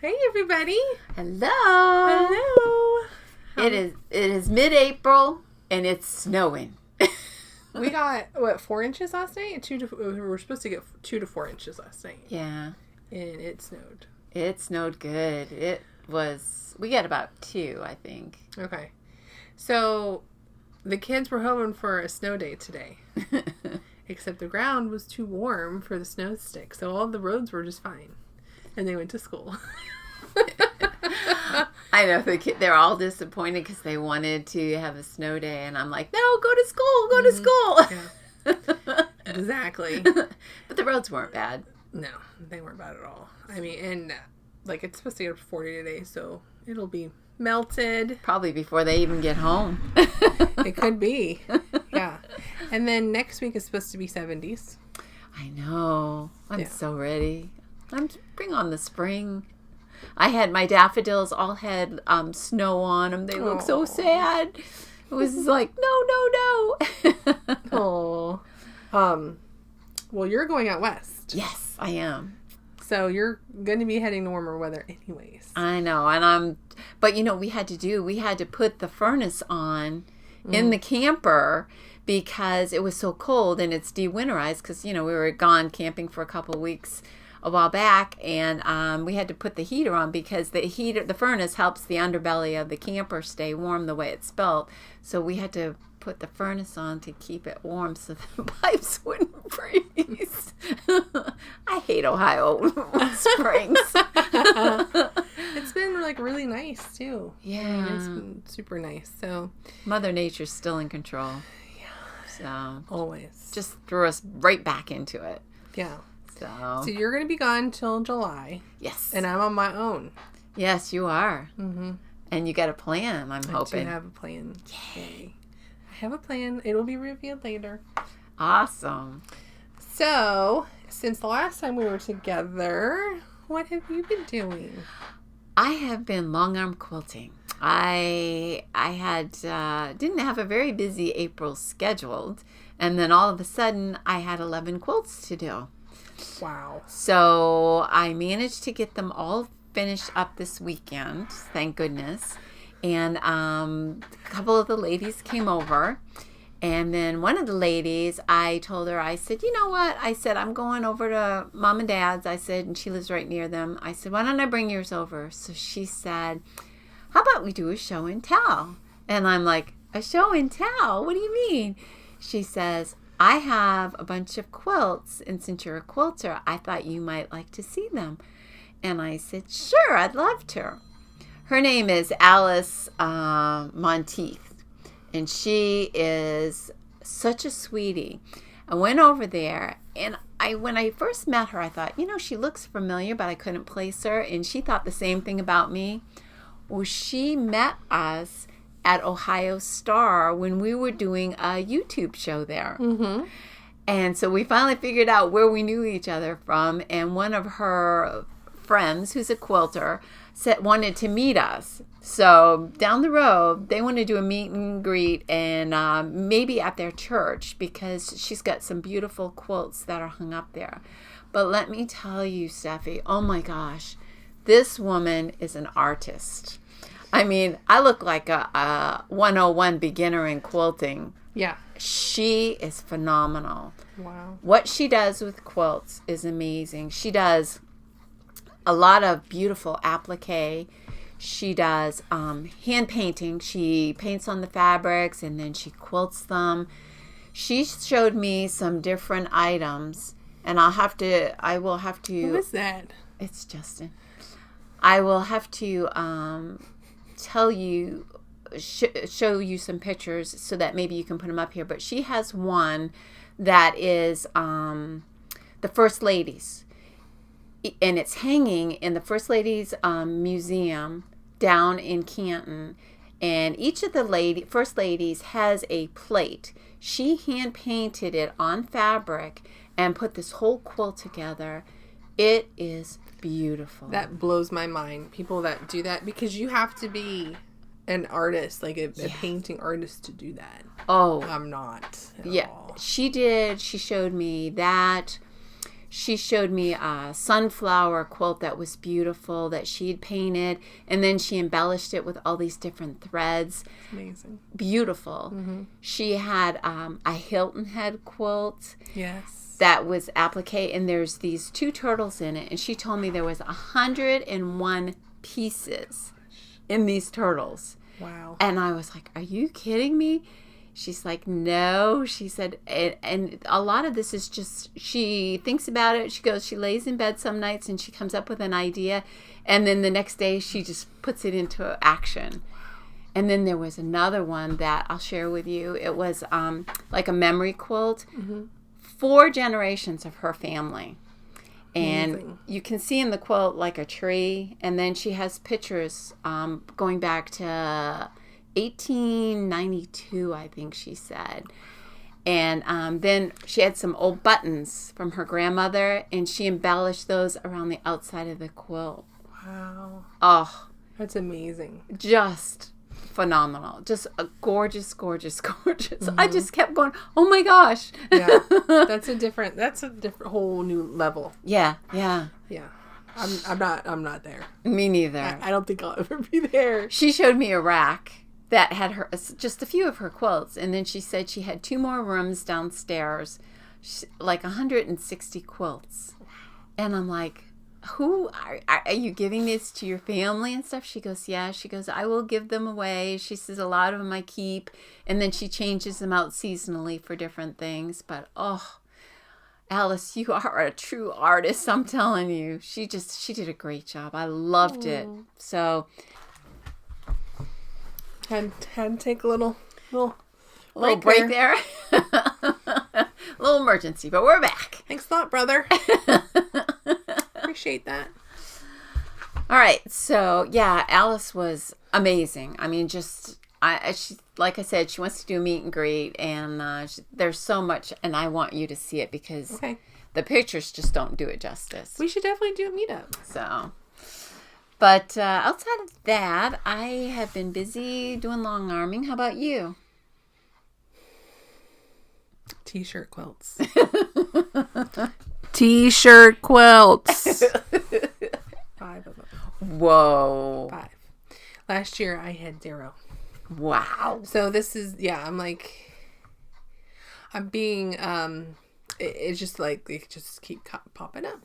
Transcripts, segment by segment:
Hey, everybody. Hello. Hello. It is mid-April and it's snowing. We got, 4 inches last night? We were supposed to get 2 to 4 inches last night. Yeah. And it snowed. It snowed good. We got about 2, I think. Okay. So, the kids were hoping for a snow day today. Except the ground was too warm for the snow stick. So, all the roads were just fine. And they went to school. I know they're all disappointed because they wanted to have a snow day, and I'm like, no, go to school, go to school. Yeah. Exactly. But the roads weren't bad. No, they weren't bad at all. I mean, and it's supposed to get up to 40 today, so it'll be melted. Probably before they even get home. It could be. Yeah. And then next week is supposed to be 70s. I know. I'm so ready. Bring on the spring. I had my daffodils all had snow on them. They look so sad. It was like, no. Oh. Well, you're going out west. Yes, I am. So you're going to be heading to warmer weather anyways. I know. And but we had to put the furnace on in the camper because it was so cold and it's de-winterized because, we were gone camping for a couple of weeks a while back, and we had to put the heater on because the furnace helps the underbelly of the camper stay warm the way it's built. So we had to put the furnace on to keep it warm so the pipes wouldn't freeze. I hate Ohio springs. It's been really nice too. Yeah, I mean, it's been super nice. So Mother Nature's still in control. Yeah, so always just threw us right back into it. Yeah. So you're going to be gone till July. Yes. And I'm on my own. Yes, you are. Mm-hmm. And you got a plan, I'm hoping. I do have a plan. Yay. I have a plan. It'll be revealed later. Awesome. So, since the last time we were together, what have you been doing? I have been long arm quilting. I had didn't have a very busy April scheduled, and then all of a sudden I had 11 quilts to do. Wow. So I managed to get them all finished up this weekend, thank goodness. And a couple of the ladies came over. And then one of the ladies, I told her, I said, you know what? I said, I'm going over to Mom and Dad's. I said, and she lives right near them. I said, why don't I bring yours over? So she said, how about we do a show and tell? And I'm like, a show and tell? What do you mean? She says, I have a bunch of quilts, and since you're a quilter, I thought you might like to see them. And I said, sure, I'd love to. Her name is Alice Monteith, and she is such a sweetie. I went over there, and when I first met her, I thought, she looks familiar, but I couldn't place her, and she thought the same thing about me. Well, she met us at Ohio Star when we were doing a YouTube show there. Mm-hmm. And so we finally figured out where we knew each other from, and one of her friends, who's a quilter, wanted to meet us. So down the road, they want to do a meet and greet, and maybe at their church, because she's got some beautiful quilts that are hung up there. But let me tell you, Steffi, oh my gosh, this woman is an artist. I mean, I look like a 101 beginner in quilting. Yeah. She is phenomenal. Wow. What she does with quilts is amazing. She does a lot of beautiful applique. She does hand painting. She paints on the fabrics and then she quilts them. She showed me some different items, and I will have to. Who is that? It's Justin. I will have to tell you, show you some pictures so that maybe you can put them up here. But she has one that is the First Ladies, and it's hanging in the First Ladies museum down in Canton. And each of the First Ladies has a plate. She hand painted it on fabric and put this whole quilt together. It is beautiful. That blows my mind. People that do that, because you have to be an artist, like a painting artist, to do that. Oh, I'm not. At all. She did. She showed me that. she showed me a sunflower quilt that was beautiful that she'd painted, and then she embellished it with all these different threads. Amazing. Beautiful. Mm-hmm. She had a Hilton head quilt. Yes. That was applique, and there's these 2 turtles in it, and she told me there was 101 pieces in these turtles. Wow. And I was like, are you kidding me? She's like, no. She said, and a lot of this is just, she thinks about it. She lays in bed some nights and she comes up with an idea. And then the next day she just puts it into action. And then there was another one that I'll share with you. It was like a memory quilt. Mm-hmm. 4 generations of her family. And amazing. You can see in the quilt like a tree. And then she has pictures going back to 1892, I think she said. And then she had some old buttons from her grandmother, and she embellished those around the outside of the quilt. Wow. Oh. That's amazing. Just phenomenal. Just a gorgeous, gorgeous, gorgeous. Mm-hmm. I just kept going, oh my gosh. Yeah. That's a different whole new level. Yeah, yeah. Yeah. I'm not there. Me neither. I don't think I'll ever be there. She showed me a rack that had just a few of her quilts, and then she said she had 2 more rooms downstairs, like 160 quilts. And I'm like, who are you giving this to your family and stuff? She goes, yeah. She goes, I will give them away. She says a lot of them I keep, and then she changes them out seasonally for different things. But Alice, you are a true artist, I'm telling you. She did a great job. I loved it. So had to take a little break there. A little emergency, but we're back. Thanks a lot, brother. Appreciate that. All right, so yeah, Alice was amazing. I mean, she, like I said, she wants to do a meet and greet, and there's so much, and I want you to see it because the pictures just don't do it justice. We should definitely do a meetup. So, but outside of that, I have been busy doing long arming. How about you? T-shirt quilts. T-shirt quilts. 5 of them. Whoa. 5. Last year I had 0. Wow. So this is, I'm being, it's just like, they just keep popping up.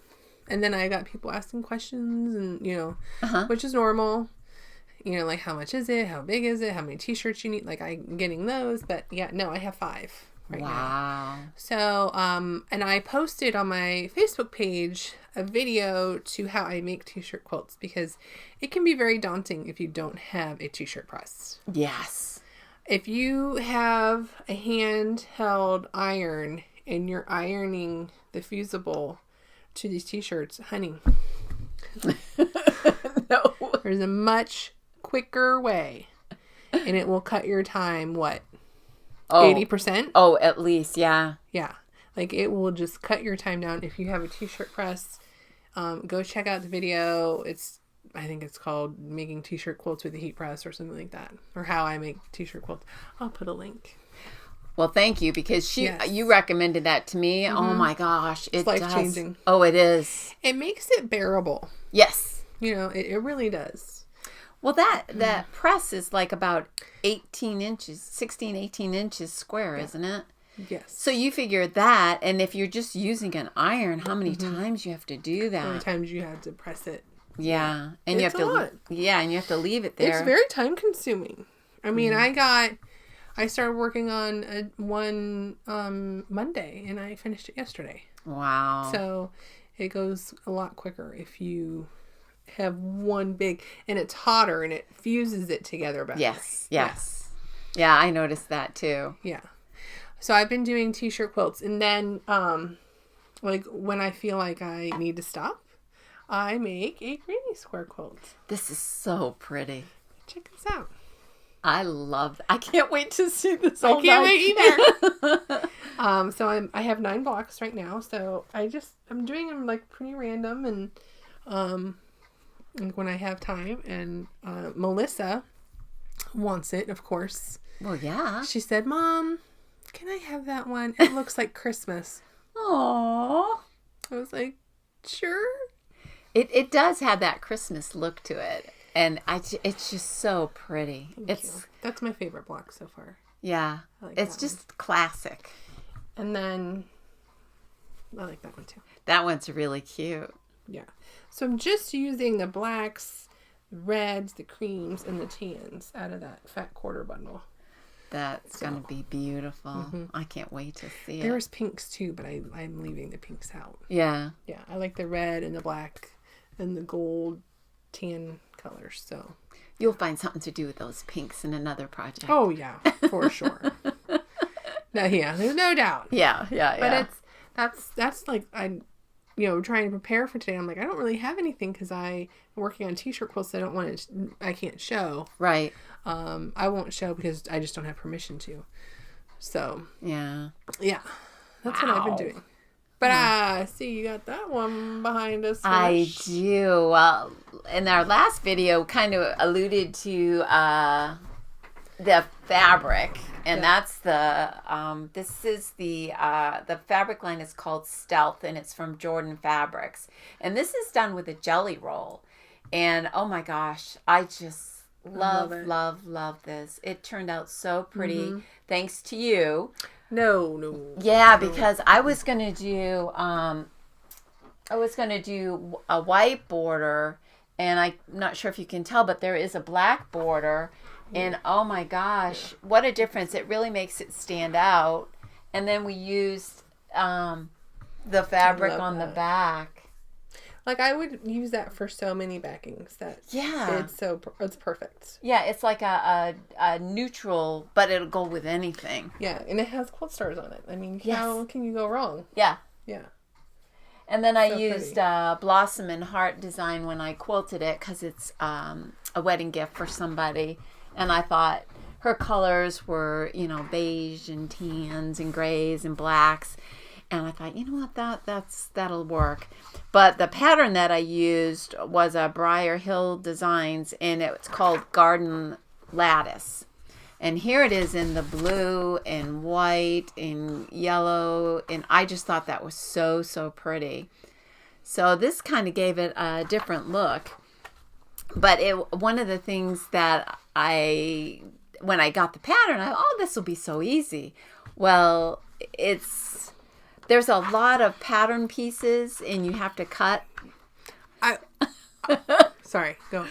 And then I got people asking questions and, which is normal. Like how much is it? How big is it? How many t-shirts you need? Like I'm getting those, but I have 5 right now. So, and I posted on my Facebook page a video to how I make t-shirt quilts because it can be very daunting if you don't have a t-shirt press. Yes. If you have a handheld iron and you're ironing the fusible to these t-shirts, honey, no, there's a much quicker way and it will cut your time, 80%? Oh, at least, yeah. Yeah. Like it will just cut your time down if you have a t-shirt press. Go check out the video. I think it's called Making T-Shirt Quilts with a Heat Press or something like that. Or How I Make T-Shirt Quilts. I'll put a link. Well, thank you because you recommended that to me. Mm-hmm. Oh my gosh. It's life-changing. Oh, it is. It makes it bearable. Yes. It really does. Well, that press is like about 18 inches square, isn't it? Yes. So you figure that, and if you're just using an iron, how many times you have to do that? How many times you have to press it. Yeah. And it's you have a lot. Yeah, and you have to leave it there. It's very time consuming. I mean, I started working on one Monday and I finished it yesterday. Wow. So it goes a lot quicker if you have one big, and it's hotter and it fuses it together better. Yes. Yeah, I noticed that too. Yeah. So I've been doing t-shirt quilts, and then like when I feel like I need to stop, I make a granny square quilt. This is so pretty. Check this out. I love that. I can't wait to see this. I can't wait either. So I have 9 blocks right now. So I'm doing them like pretty random and like when I have time. And Melissa wants it, of course. Well, yeah. She said, "Mom, can I have that one? It looks like Christmas." Aww. I was like, sure. It does have that Christmas look to it. And it's just so pretty. That's my favorite block so far. Yeah. Like it's just classic. And then I like that one too. That one's really cute. Yeah. So I'm just using the blacks, the reds, the creams, and the tans out of that fat quarter bundle. That's going to be beautiful. Mm-hmm. I can't wait to see it. There's pinks too, but I'm leaving the pinks out. Yeah. Yeah. I like the red and the black and the gold tan colors. So you'll find something to do with those pinks in another project. Oh, yeah. For sure. No, yeah. There's no doubt. Yeah. But that's like, trying to prepare for today. I'm like, I don't really have anything because I'm working on t-shirt quilts. I can't show. Right. I won't show because I just don't have permission to. So. Yeah. Yeah. That's what I've been doing. But I see you got that one behind us. I do. Well, in our last video, kind of alluded to the fabric, and that's this is the fabric line is called Stealth, and it's from Jordan Fabrics, and this is done with a jelly roll, and oh my gosh, I just love this. It turned out so pretty, thanks to you. No. Yeah, because I was gonna do a white border, and I'm not sure if you can tell, but there is a black border, and oh my gosh, what a difference! It really makes it stand out. And then we used the fabric on the back. Like I would use that for so many backings. It's perfect. Yeah, it's like a neutral, but it'll go with anything. Yeah, and it has quilt stars on it. I mean, how can you go wrong? Yeah. And then I used Blossom and Heart design when I quilted it because it's a wedding gift for somebody, and I thought her colors were beige and tans and grays and blacks. And I thought, you know what, that'll work. But the pattern that I used was a Briar Hill Designs, and it's called Garden Lattice. And here it is in the blue and white and yellow, and I just thought that was so, so pretty. So this kind of gave it a different look. But one of the things that when I got the pattern, I thought, this will be so easy. Well, there's a lot of pattern pieces, and you have to cut. Sorry, go.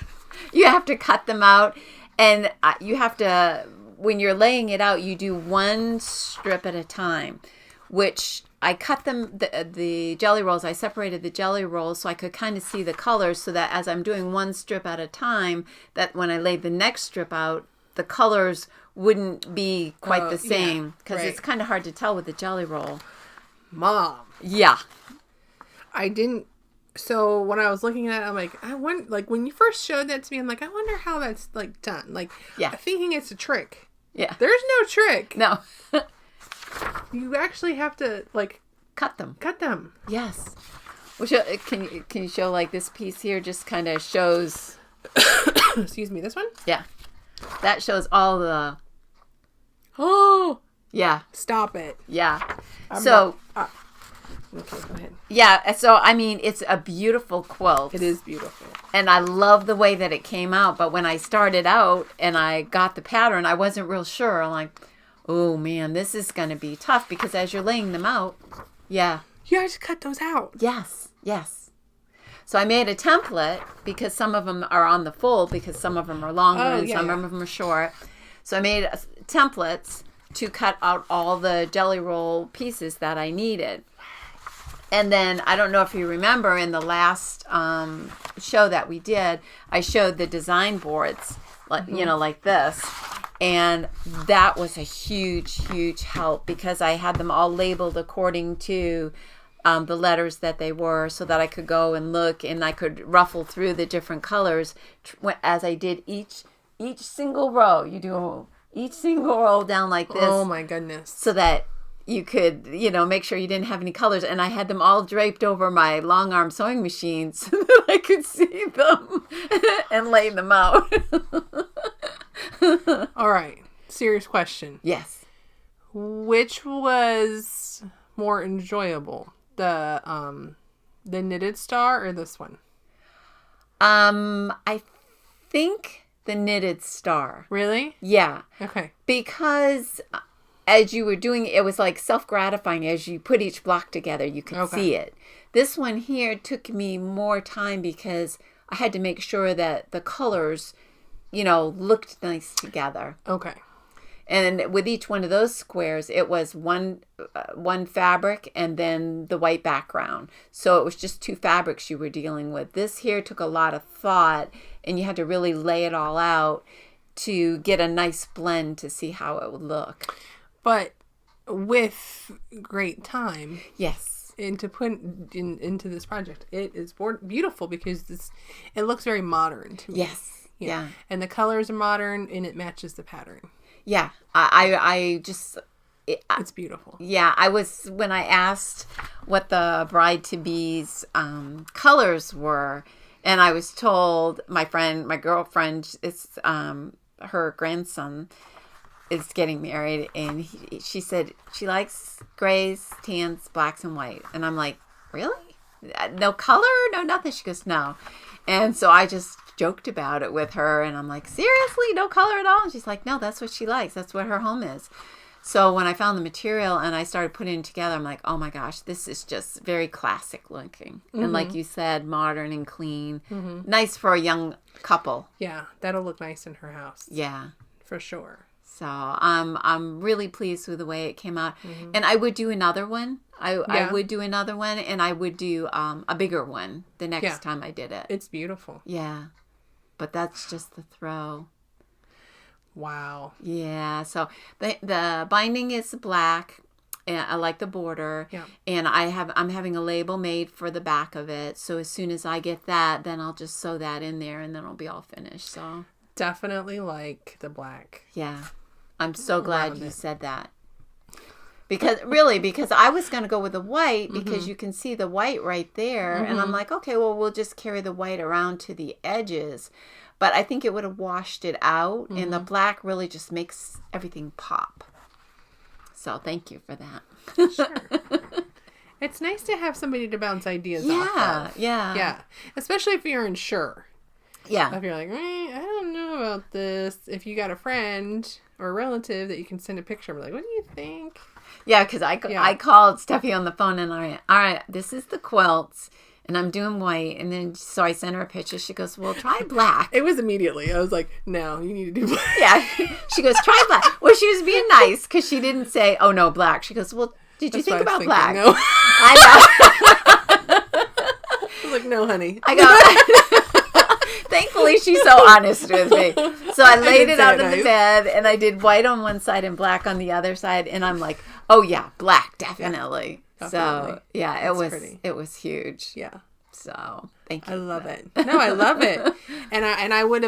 You have to cut them out, and you have to, when you're laying it out, you do one strip at a time, which I cut them, the jelly rolls, I separated the jelly rolls so I could kind of see the colors, so that as I'm doing one strip at a time, that when I laid the next strip out, the colors wouldn't be quite the same, because it's kind of hard to tell with the jelly roll. Mom. Yeah. I didn't. So when I was looking at it, I'm like, when you first showed that to me, I'm like, I wonder how that's like done. Like, thinking it's a trick. Yeah. There's no trick. No. You actually have to cut them. Cut them. Yes. Well, can you show like this piece here? Just kind of shows. Excuse me. This one. Yeah. That shows all the. Oh. Yeah. Stop it. Yeah. Okay, go ahead. Yeah, so I mean, it's a beautiful quilt. It is beautiful. And I love the way that it came out, but when I started out and I got the pattern, I wasn't real sure. I'm like, oh man, this is going to be tough, because as you're laying them out, you have to cut those out. Yes. So I made a template, because some of them are on the full, because some of them are longer and some of them are short. So I made templates to cut out all the jelly roll pieces that I needed. And then, I don't know if you remember, in the last show that we did, I showed the design boards, like this. And that was a huge, huge help, because I had them all labeled according to the letters that they were, so that I could go and look, and I could ruffle through the different colors as I did each single row. You do each single roll down like this. Oh my goodness. So that you could, make sure you didn't have any colors. And I had them all draped over my long arm sewing machine so that I could see them and lay them out. All right. Serious question. Yes. Which was more enjoyable? The The knitted star or this one? I think the knitted star. Really? Yeah. Okay. Because as you were doing it was like self-gratifying. As you put each block together, you could see it. This one here took me more time because I had to make sure that the colors, looked nice together. Okay. And with each one of those squares, it was one fabric and then the white background. So it was just 2 fabrics you were dealing with. This here took a lot of thought, and you had to really lay it all out to get a nice blend to see how it would look. But with great time. Yes. And to put into this project, it is beautiful because it looks very modern to me. Yes. Yeah. And the colors are modern, and it matches the pattern. Yeah, I just... It's beautiful. Yeah, when I asked what the bride-to-be's colors were, and I was told my girlfriend, it's her grandson is getting married, and she said she likes grays, tans, blacks, and white. And I'm like, really? No color? No nothing? She goes, no. And so I just joked about it with her, and I'm like, seriously, no color at all? And she's like, no, that's what she likes. That's what her home is. So when I found the material and I started putting it together, I'm like, oh my gosh, this is just very classic looking. Mm-hmm. And like you said, modern and clean. Mm-hmm. Nice for a young couple. Yeah, that'll look nice in her house. Yeah. For sure. So I'm really pleased with the way it came out. Mm-hmm. And I would do another one. I would do another one, and I would do a bigger one the next time I did it. It's beautiful. Yeah. But that's just the throw. Wow. Yeah. So the binding is black. And I like the border. Yeah. And I'm having a label made for the back of it. So as soon as I get that, then I'll just sew that in there, and then it'll be all finished. So definitely like the black. Yeah. I'm so glad you said that. Because I was going to go with the white because you can see the white right there. Mm-hmm. And I'm like, okay, well, we'll just carry the white around to the edges. But I think it would have washed it out. Mm-hmm. And the black really just makes everything pop. So thank you for that. Sure. It's nice to have somebody to bounce ideas off of. Yeah. Yeah. Especially if you're unsure. Yeah. If you're like, I don't know about this. If you got a friend or a relative that you can send a picture, I'm like, what do you think? Yeah, because I called Steffi on the phone, and all right, this is the quilts, and I'm doing white. And then, so I sent her a picture. She goes, well, try black. It was immediately. I was like, no, you need to do black. Yeah. She goes, try black. Well, she was being nice because she didn't say, oh, no, black. She goes, well, did you think about black? No. I know. I was like, no, honey. I go, thankfully, she's so honest with me. So I laid it out in the bed, and I did white on one side and black on the other side. And I'm like, oh, yeah, black, definitely. Yeah, definitely. So, yeah, it was huge. Yeah. So, thank you. I love it. No, I love it. And I would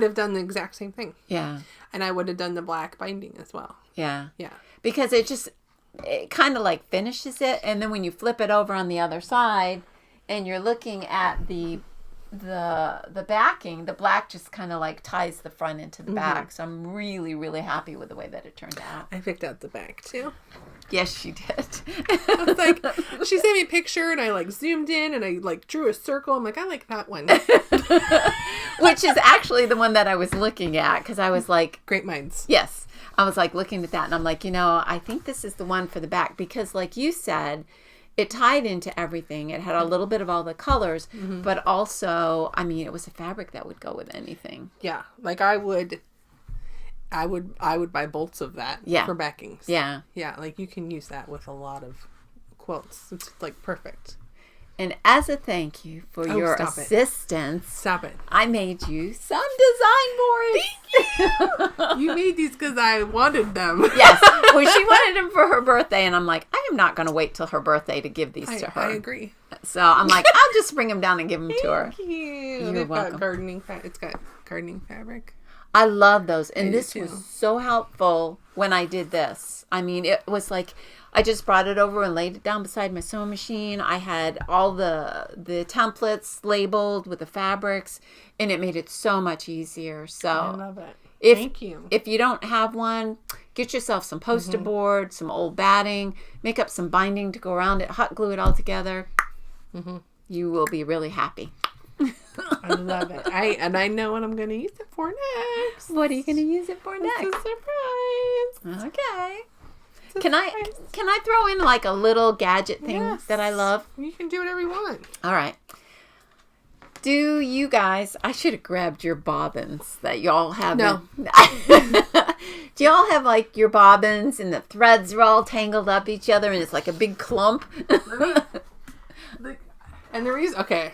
have done the exact same thing. Yeah. And I would have done the black binding as well. Yeah. Yeah. Because it kind of like finishes it, and then when you flip it over on the other side and you're looking at the backing, the black just kind of like ties the front into the back. So I'm really, really happy with the way that it turned out. I picked out the back too. Yes, she did. I was like, she sent me a picture, and I like zoomed in, and I like drew a circle. I'm like, I like that one. Which is actually the one that I was looking at, because I was like, great minds. Yes. I was like looking at that, and I'm like, I think this is the one for the back, because like you said, it tied into everything. It had a little bit of all the colors, but also, I mean, it was a fabric that would go with anything. Yeah. Like I would buy bolts of that for backings. Yeah. Yeah. Like you can use that with a lot of quilts. It's like perfect. And as a thank you for your assistance, Stop it. I made you some design boards. Thank you. You made these because I wanted them. Yes. Well, she wanted them for her birthday, and I'm like, I am not going to wait till her birthday to give these to her. I agree. So I'm like, I'll just bring them down and give them to her. Thank you. You're welcome. It's got gardening fabric. I love those. And this was so helpful when I did this. I mean, it was like, I just brought it over and laid it down beside my sewing machine. I had all the templates labeled with the fabrics, and it made it so much easier. So I love it. Thank you. If you don't have one, get yourself some poster board, some old batting, make up some binding to go around it, hot glue it all together. You will be really happy. I love it. I know what I'm going to use it for next. What are you going to use it for next? It's a surprise. Okay. It's a Can surprise. I throw in like a little gadget thing that I love? You can do whatever you want. All right. Do you guys, I should have grabbed your bobbins that y'all have. No. Do y'all have like your bobbins and the threads are all tangled up each other and it's like a big clump? And the reason, okay,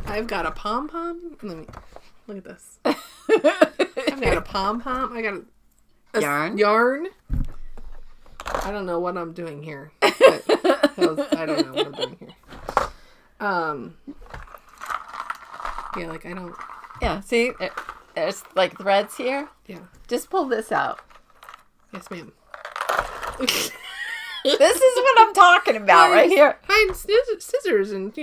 I've got a pom-pom. Let me, look at this. I've got a pom-pom. I got a yarn. I don't know what I'm doing here. But I don't know what I'm doing here. Yeah, like I don't. Yeah, see, there's like threads here. Yeah. Just pull this out. Yes, ma'am. This is what I'm talking about right here. Find scissors and,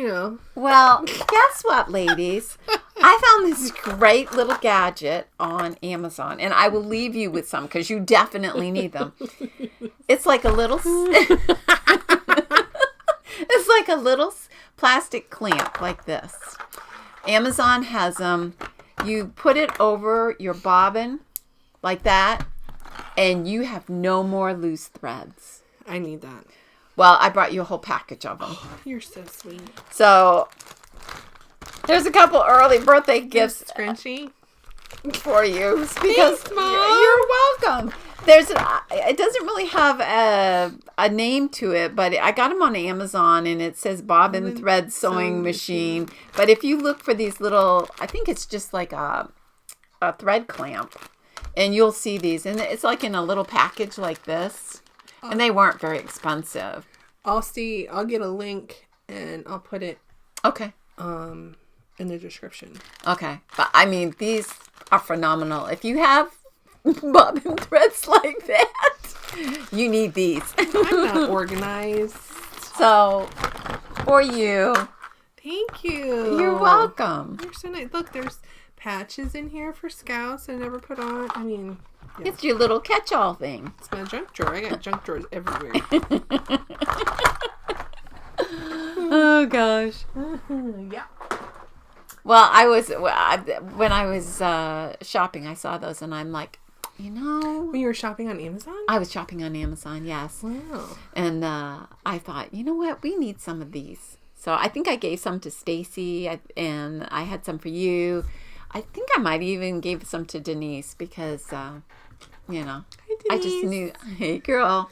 Well, guess what, ladies? I found this great little gadget on Amazon, and I will leave you with some because you definitely need them. It's like a little... It's like a little plastic clamp like this. Amazon has them. You put it over your bobbin like that, and you have no more loose threads. I need that. Well, I brought you a whole package of them. Oh, you're so sweet. So, there's a couple early birthday gifts scrunchy for you. Thanks, Mom. You're welcome. It doesn't really have a name to it, but I got them on Amazon, and it says bobbin thread sewing machine. But if you look for these little, I think it's just like a thread clamp, and you'll see these, and it's like in a little package like this. And they weren't very expensive. I'll get a link and I'll put it okay in the description. Okay. But I mean, these are phenomenal. If you have bobbin threads like that, you need these. I'm not organized. So, for you. Thank you. You're welcome. You're so nice. Look, there's patches in here for Scouts I never put on. I mean... Yeah. It's your little catch-all thing. It's my junk drawer. I got junk drawers everywhere. Oh, gosh. Yeah. Well, when I was shopping, I saw those, and I'm like, When you were shopping on Amazon? I was shopping on Amazon, yes. Wow. And I thought, you know what? We need some of these. So I think I gave some to Stacy, and I had some for you. I think I might even gave some to Denise because... Hi, I just knew, hey girl.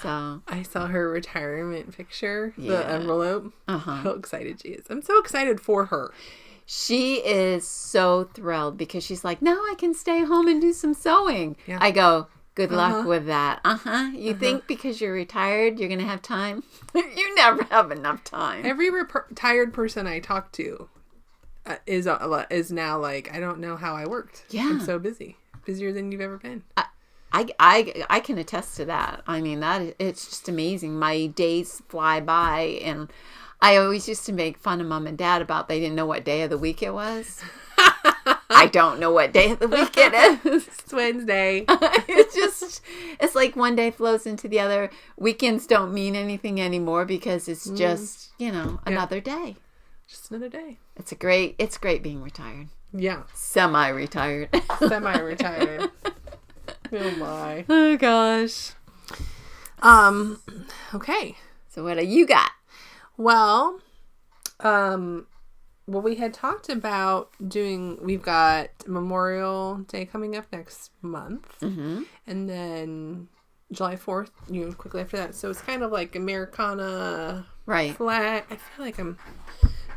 So I saw her retirement picture, the Yeah. envelope. Uh-huh. How excited she is. I'm so excited for her. She is so thrilled because she's like, now I can stay home and do some sewing. Yeah. I go, good luck with that. You think because you're retired, you're going to have time? You never have enough time. Every retired person I talk to is now like, I don't know how I worked. Yeah. I'm so busy. Busier than you've ever been. I can attest to that. I mean, it's just amazing. My days fly by, and I always used to make fun of Mom and Dad about they didn't know what day of the week it was. I don't know what day of the week it is. It's Wednesday. It's like one day flows into the other. Weekends don't mean anything anymore because it's just, another day. Just another day. It's great being retired. Yeah. Semi-retired. Semi-retired. Oh my. Oh gosh. Okay. So what do you got? Well, we had talked about we've got Memorial Day coming up next month. Mm-hmm. And then July 4th, quickly after that. So it's kind of like Americana. Right. Flag. I feel like I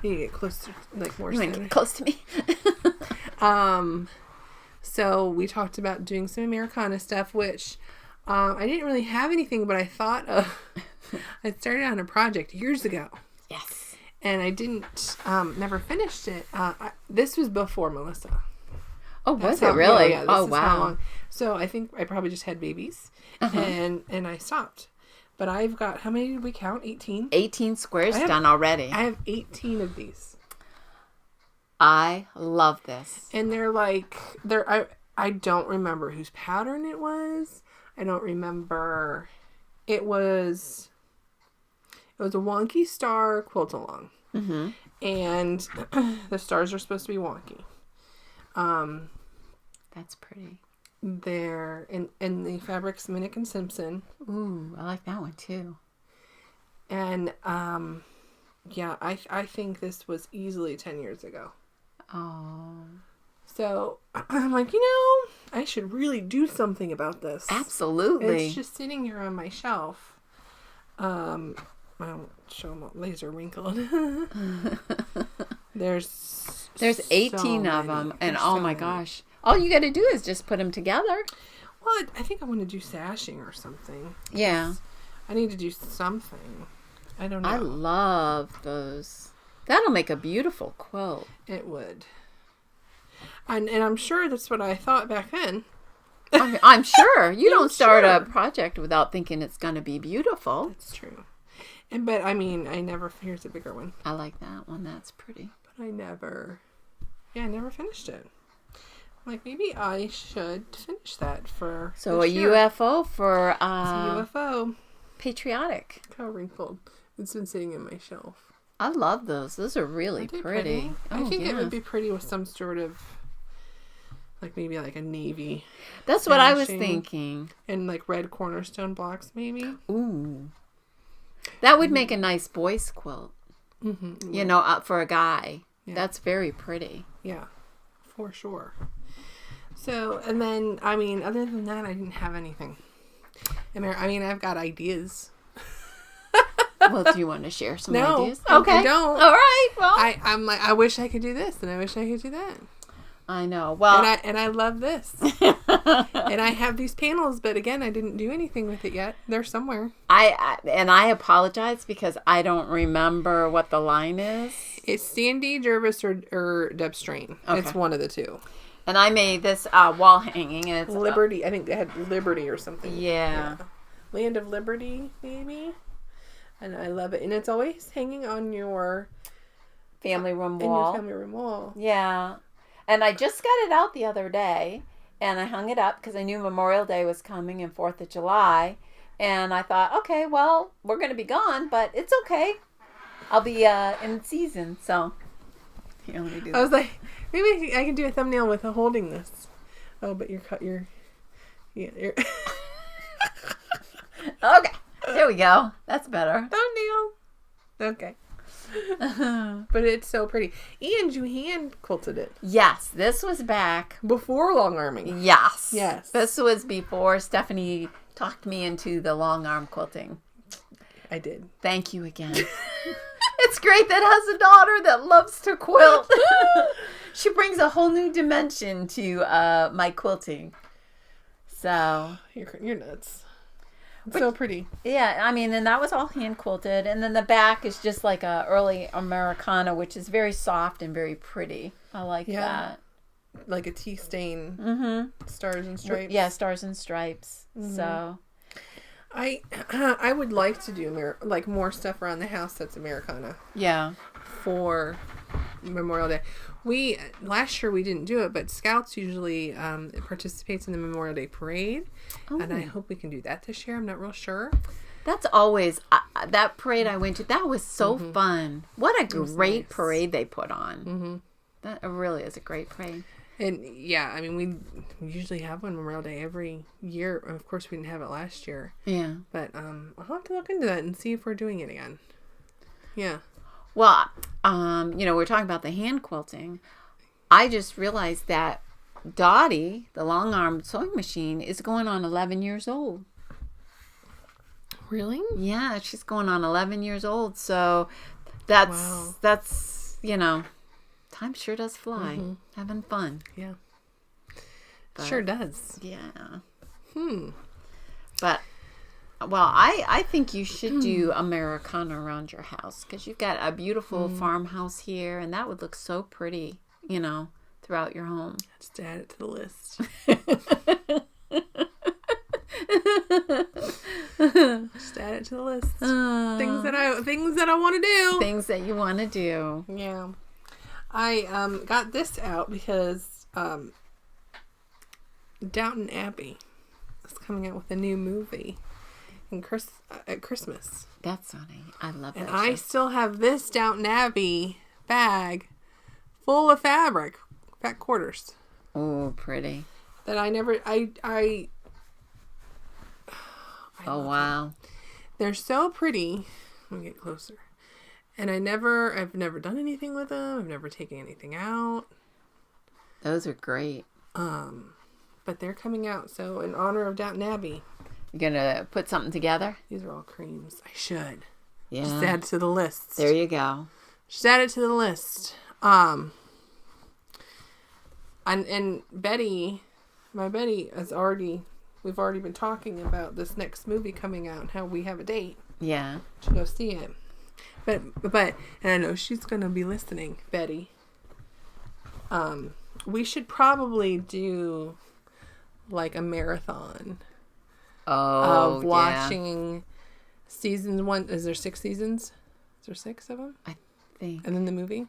need to get closer, like more. You want to get close to me? So we talked about doing some Americana stuff, which I didn't really have anything, but I thought of. I started on a project years ago. Yes. And I didn't, never finished it. This was before Melissa. Oh, was it really? Yeah, oh, wow. So I think I probably just had babies, and I stopped. But I've got, how many did we count? 18? 18 squares done already. I have 18 of these. I love this. And I don't remember whose pattern it was. I don't remember. It was a wonky star quilt along. Mm-hmm. And the stars are supposed to be wonky. That's pretty. They're in the fabric's Minnick and Simpson. Ooh, I like that one too. And yeah, I think this was easily 10 years ago. Oh. So I'm like, I should really do something about this. Absolutely. It's just sitting here on my shelf. I won't show them laser wrinkled. There's 18 so of many. them, and There's oh so my many. gosh. All you got to do is just put them together. Well, I think I want to do sashing or something. Yeah. I need to do something. I don't know. I love those. That'll make a beautiful quilt. It would. And I'm sure that's what I thought back then. I'm sure. You don't start sure. a project without thinking it's going to be beautiful. That's true. But I mean, here's a bigger one. I like that one. That's pretty. But I never finished it. Like, maybe I should finish that for So this a year. UFO for It's a UFO. patriotic. Look how wrinkled. It's been sitting in my shelf. I love those. Those are really Aren't they pretty. I Oh, think it yeah. would be pretty with some sort of, like, maybe like a navy. That's what I was finishing. thinking. And like red cornerstone blocks, maybe. Ooh. That would make a nice boy's quilt. Mm-hmm. You know, for a guy. Yeah. That's very pretty. Yeah, for sure. So, and then, I mean, other than that, I didn't have anything. I mean, I've got ideas. Well, do you want to share some No, ideas? I Okay. don't. All right. Well, I'm like, I wish I could do this, and I wish I could do that. I know. Well, And I love this. And I have these panels, but again, I didn't do anything with it yet. They're somewhere. I apologize because I don't remember what the line is. It's Sandy Jervis or Deb Strain. Okay. It's one of the two. And I made this wall hanging, and it's Liberty. I think they had Liberty or something. Yeah. Land of Liberty, maybe. And I love it. And it's always hanging on your family room in your wall. family room wall. Yeah. And I just got it out the other day, and I hung it up because I knew Memorial Day was coming and 4th of July. And I thought, okay, well, we're going to be gone, but it's okay. I'll be in season, so here, let me do I that. was like, maybe I can do a thumbnail with holding this. Oh, but you're you're Okay, there we go. That's better. thumbnail. Okay. But it's so pretty. And you hand quilted it Yes, this was back. before long arming. Yes. Yes. This was before Stephanie talked me into the long arm quilting. I did. Thank you again. It's great that has a daughter that loves to quilt. She brings a whole new dimension to my quilting. So, You're nuts. It's so pretty. yeah, I mean, and that was all hand quilted. And then the back is just like a early Americana, which is very soft and very pretty. I like that. Like a tea stain. Mm-hmm. Stars and stripes. Yeah, stars and stripes. Mm-hmm. So, I would like to do more stuff around the house that's Americana yeah. for Memorial Day. Last year we didn't do it, but Scouts usually participates in the Memorial Day parade, and I hope we can do that this year. I'm not real sure. That's always, that parade I went to, that was so fun. What a great nice. parade they put on. Mm-hmm. That really is a great parade. And yeah, I mean we usually have one Memorial Day every year. Of course, we didn't have it last year, Yeah. but I'll have to look into that and see if we're doing it again. Yeah. Well, we're talking about the hand quilting. I just realized that Dottie, the long arm sewing machine, is going on 11 years old. Really? Yeah, she's going on 11 years old. So that's time sure does fly. Having fun. Yeah. But, Sure does. Yeah. Hmm. But, well, I think you should do Americana around your house because you've got a beautiful farmhouse here, and that would look so pretty, throughout your home. Just add it to the list. Just add it to the list. Things that I want to do. Things that you want to do. Yeah. I got this out because Downton Abbey is coming out with a new movie. at Christmas. That's funny. I love that. And show. I still have this Downton Abbey bag full of fabric, fat quarters. Oh, pretty. That I never, I Oh, wow. They're so pretty. Let me get closer. And I've never done anything with them. I've never taken anything out. Those are great. But they're coming out. So in honor of Downton Abbey. You're going to put something together? These are all creams. I should. Yeah. Just add it to the list. There you go. Just add it to the list. And Betty, my Betty we've already been talking about this next movie coming out and how we have a date. Yeah. To go see it. But and I know she's going to be listening, Betty. We should probably do like a marathon of watching season 1. Is there 6 seasons? Is there 6 of them? I think. And then the movie?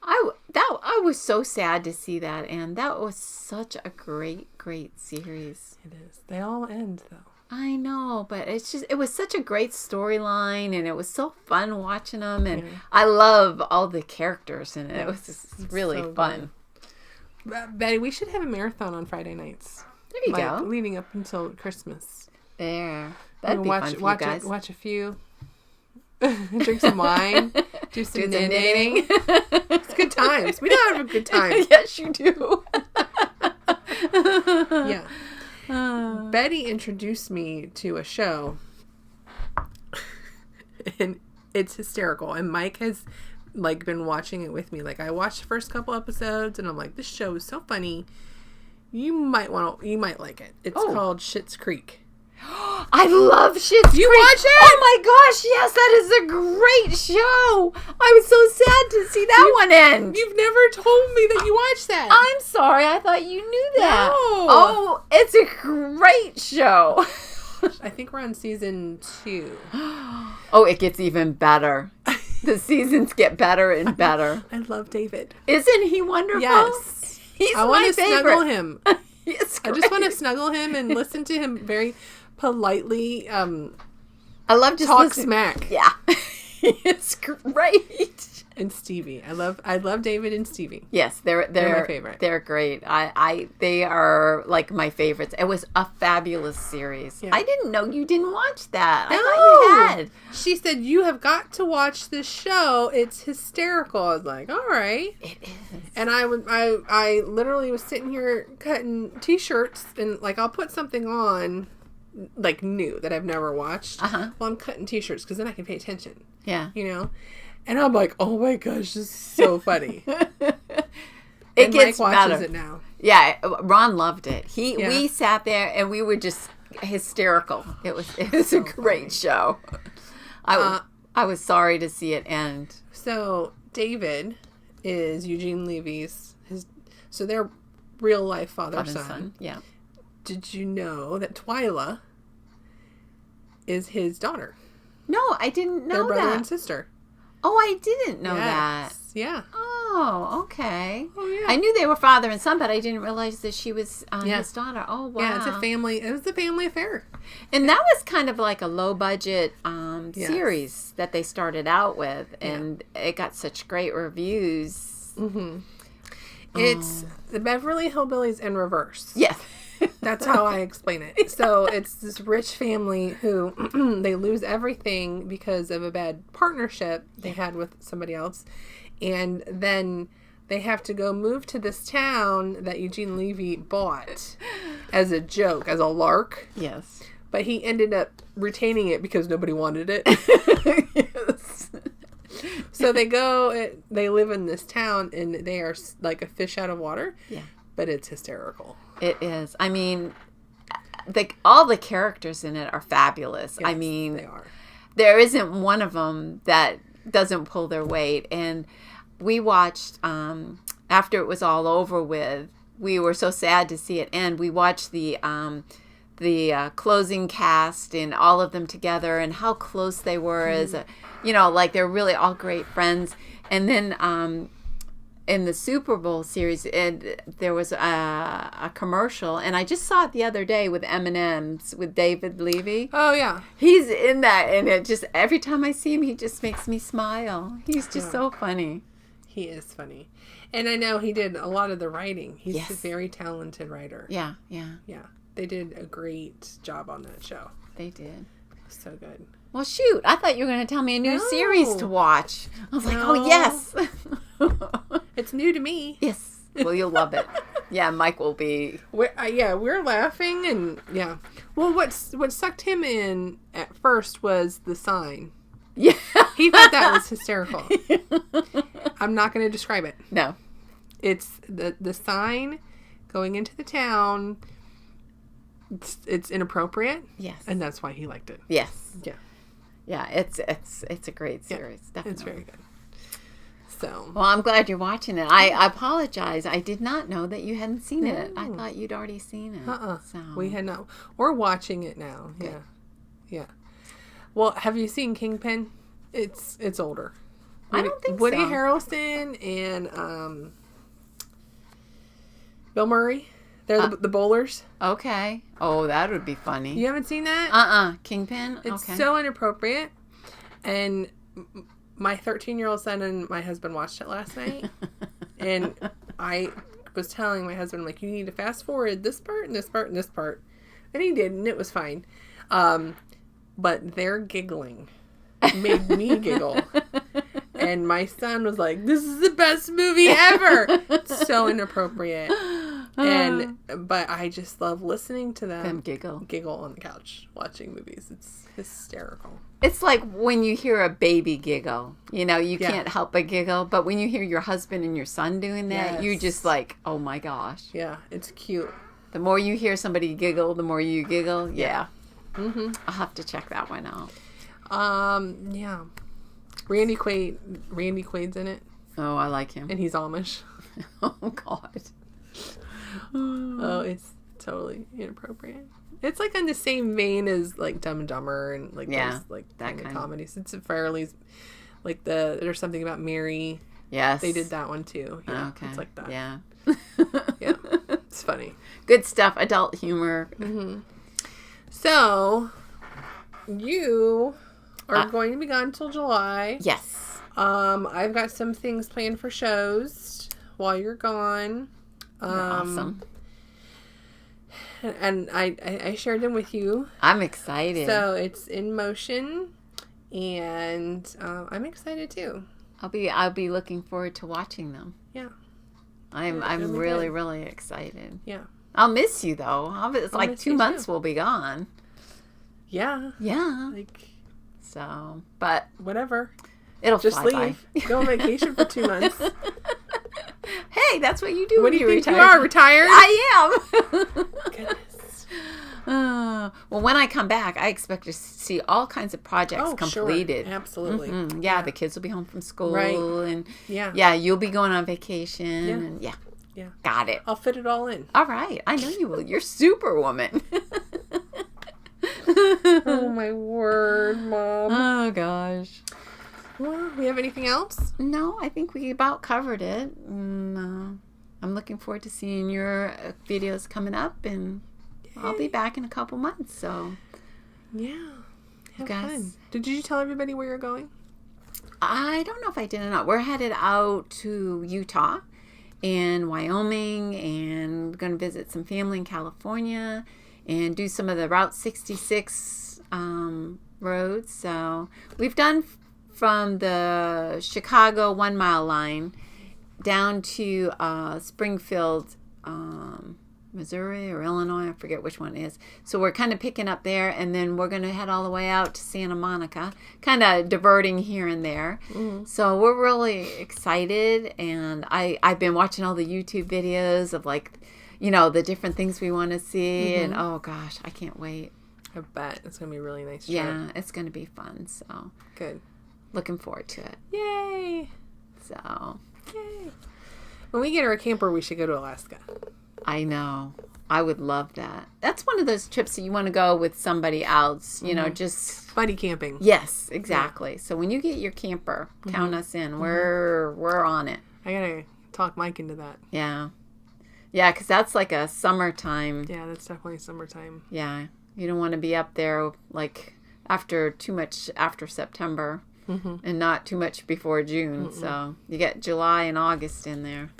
I was so sad to see that, and that was such a great series. It is. They all end though. I know, but it was such a great storyline, and it was so fun watching them, and I love all the characters in it. It was just really so fun. Betty, we should have a marathon on Friday nights. There you go. Leading up until Christmas. There. That'd be fun for you guys. Watch a few. Drink some wine. Do some knitting. It's good times. We don't have a good time. Yes, you do. Yeah. Betty introduced me to a show. And it's hysterical. And Mike has been watching it with me. I watched the first couple episodes and I'm like, this show is so funny. You might like it. It's called Schitt's Creek. I love Schitt's Creek. You watch it? Oh my gosh, yes, that is a great show. I was so sad to see that one end. You've never told me that you watched that. I'm sorry, I thought you knew that. No. Oh, it's a great show. I think we're on season 2. Oh, it gets even better. The seasons get better and better. I love David. Isn't he wonderful? Yes. He's I my want to favorite. snuggle him. It's I just want to snuggle him and listen to him very politely I love just talk listening. smack. Yeah. It's great. And Stevie. I love David and Stevie. Yes, they're my favorite. They're great. They are like my favorites. It was a fabulous series. Yeah. I didn't know you didn't watch that. No. I thought you had. She said, you have got to watch this show. It's hysterical. I was like, all right. It is. And I literally was sitting here cutting t-shirts and I'll put something on new that I've never watched while I'm cutting t-shirts because then I can pay attention. Yeah. And I'm like, oh my gosh, this is so funny. It gets Mike watches better. it now. Yeah, Ron loved it. We sat there and we were just hysterical. It was so a great funny. Show. I was sorry to see it end. So David is Eugene Levy's so they're real life father son. Yeah. Did you know that Twyla is his daughter? No, I didn't know that. They're brother and sister. Oh, I didn't know that. Yeah. Oh, okay. Oh, yeah. I knew they were father and son, but I didn't realize that she was his daughter. Oh, wow. Yeah, it was a family affair. And that was kind of like a low-budget series that they started out with, and it got such great reviews. Mm-hmm. It's the Beverly Hillbillies in reverse. Yes. That's how I explain it. So it's this rich family who they lose everything because of a bad partnership they had with somebody else. And then they have to go move to this town that Eugene Levy bought as a joke, as a lark. Yes. But he ended up retaining it because nobody wanted it. Yes. So they live in this town and they are like a fish out of water. Yeah. But it's hysterical. It is. I mean, all the characters in it are fabulous. Yes, I mean, they are. There isn't one of them that doesn't pull their weight. And we watched, after it was all over with, we were so sad to see it end. We watched the closing cast and all of them together and how close they were as they're really all great friends. And then in the Super Bowl series, there was a commercial, and I just saw it the other day with M&M's with David Levy. Oh, yeah. He's in that, and it just, every time I see him, he just makes me smile. He's just so funny. He is funny. And I know he did a lot of the writing. He's Yes. a very talented writer. Yeah, yeah, Yeah. They did a great job on that show. they did. So good. Well, shoot, I thought you were going to tell me a new No. series to watch. I was like, No. oh, yes. It's new to me. Yes. Well, you'll love it. Yeah, Mike will be. We're laughing and yeah. Well, what sucked him in at first was the sign. Yeah. He thought that was hysterical. I'm not going to describe it. No. It's the sign going into the town. It's inappropriate. Yes. And that's why he liked it. Yes. Yeah. Yeah, it's a great series. Definitely. It's very good. So. Well, I'm glad you're watching it. I apologize. I did not know that you hadn't seen it. I thought you'd already seen it. So. We had not. We're watching it now. Good. Yeah. Yeah. Well, have you seen Kingpin? It's older. I don't think Woody so. Harrelson and Bill Murray. They're the bowlers. Okay. Oh, that would be funny. You haven't seen that? Kingpin? It's okay. so inappropriate. And my 13-year-old son and my husband watched it last night. And I was telling my husband, like, you need to fast forward this part and this part and this part. And he did, and it was fine. But their giggling made me giggle. And my son was like, this is the best movie ever. It's so inappropriate. But I just love listening to them giggle on the couch watching movies. It's hysterical. It's like when you hear a baby giggle, you can't help but giggle. But when you hear your husband and your son doing that, you're just like, oh my gosh. Yeah, it's cute. The more you hear somebody giggle, the more you giggle. Yeah. Mm-hmm. I'll have to check that one out. Yeah. Randy Quaid's in it. Oh, I like him. And he's Amish. Oh God. Oh, it's totally inappropriate. It's like in the same vein as like Dumb and Dumber and like those like that kind of kind comedies. It's fairly like there's something about Mary. Yes. They did that one too. Yeah, okay. It's like that. Yeah. Yeah. It's funny. Good stuff. Adult humor. Mm-hmm. So you are going to be gone until July. Yes. I've got some things planned for shows while you're gone. Awesome. And I shared them with you. I'm excited. So it's in motion, and I'm excited too. I'll be looking forward to watching them. Yeah. I'm really excited. Yeah. I'll miss you though. It's like 2 months we'll be gone. Yeah. Yeah. Like. So, but whatever. It'll just fly leave. By. Go on vacation for 2 months. Hey, that's what you do. What when do you think retire. you are, retired? I am. Goodness. Well, when I come back, I expect to see all kinds of projects completed. Sure. Absolutely. Mm-hmm. Yeah, the kids will be home from school, right? And yeah, you'll be going on vacation. Yeah. And yeah, got it. I'll fit it all in. All right, I know you will. You're Superwoman. Oh my word, Mom. Oh gosh. Well, we have anything else? No, I think we about covered it. I'm looking forward to seeing your videos coming up, and I'll be back in a couple months. So, yeah, have guys. fun. Did you tell everybody where you're going? I don't know if I did or not. We're headed out to Utah and Wyoming, and going to visit some family in California and do some of the Route 66 roads. So we've done from the Chicago 1 mile line down to Springfield, Missouri or Illinois. I forget which one it is. So we're kind of picking up there, and then we're going to head all the way out to Santa Monica, kind of diverting here and there. Mm-hmm. So we're really excited, and I've been watching all the YouTube videos of the different things we want to see, and oh gosh, I can't wait. I bet it's going to be a really nice trip. Yeah, it's going to be fun. So good. Looking forward to it. Yay. So. Yay. When we get our camper, we should go to Alaska. I know. I would love that. That's one of those trips that you want to go with somebody else, just buddy camping. Yes, exactly. Yeah. So when you get your camper, count us in. We're on it. I gotta talk Mike into that. Yeah. Yeah, because that's like a summertime. Yeah, that's definitely summertime. Yeah. You don't want to be up there like after too much after September and not too much before June. So you get July and August in there.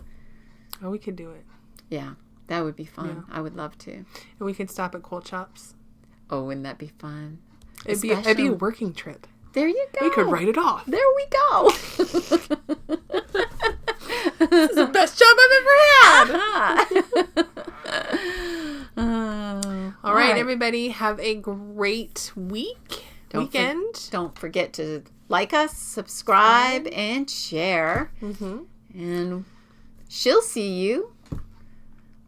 Oh, we could do it. Yeah. That would be fun. Yeah. I would love to. And we could stop at Quilt shops. Oh, wouldn't that be fun? It'd be a working trip. There you go. We could write it off. There we go. This is the best job I've ever had. All right, everybody. Have a great weekend. Don't forget to like us, subscribe, and share. And she'll see you,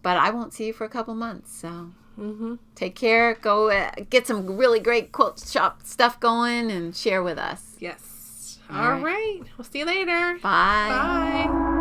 but I won't see you for a couple months. So take care. Go get some really great quilt shop stuff going and share with us. Yes. All right. We'll see you later. Bye. Bye.